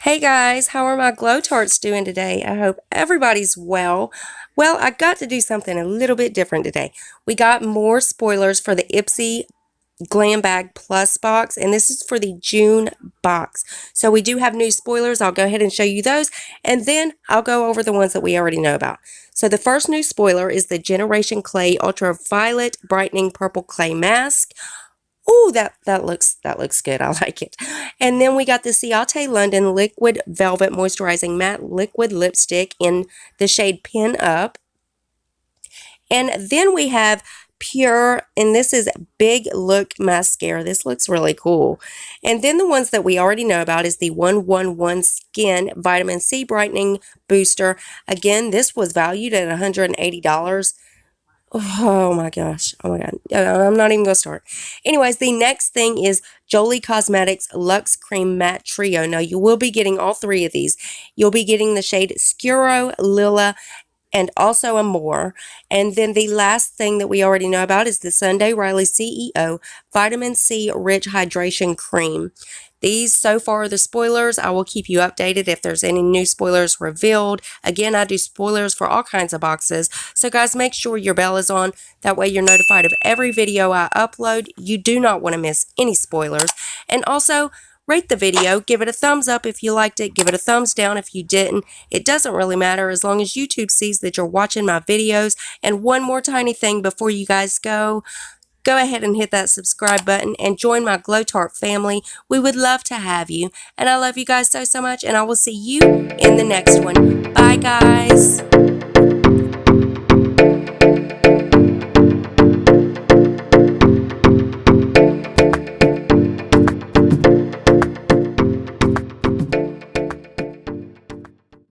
Hey guys, how are my Glow Tarts doing today? I hope everybody's well. Well, I got to do something a little bit different today. We got more spoilers for the Ipsy GlamBag Plus box, and this is for the June box. So we do have new spoilers. I'll go ahead and show you those, and then I'll go over the ones that we already know about. So the first new spoiler is the Generation Clay Ultraviolet Brightening Purple Clay Mask. Oh, that looks good. I like it. And then we got the Ciate London Liquid Velvet Moisturizing Matte Liquid Lipstick in the shade Pin Up. And then we have Pure, and this is Big Look Mascara. This looks really cool. And then the ones that we already know about is the 111 Skin Vitamin C Brightening Booster. Again, this was valued at $180. Oh my gosh. Oh my God. I'm not even going to start. Anyways, the next thing is Jolie Cosmetics Luxe Cream Matte Trio. Now, you will be getting all three of these. You'll be getting the shade Scuro, Lila, and also Amore. And then the last thing that we already know about is the Sunday Riley CEO Vitamin C Rich Hydration Cream. These so far are the spoilers. I will keep you updated if there's any new spoilers revealed. Again, I do spoilers for all kinds of boxes. So guys, make sure your bell is on. That way you're notified of every video I upload. You do not want to miss any spoilers. And also, rate the video. Give it a thumbs up if you liked it. Give it a thumbs down if you didn't. It doesn't really matter as long as YouTube sees that you're watching my videos. And one more tiny thing before you guys go ahead and hit that subscribe button and join my Glow Tart family. We would love to have you. And I love you guys so much, and I will see you in the next one. Bye, guys.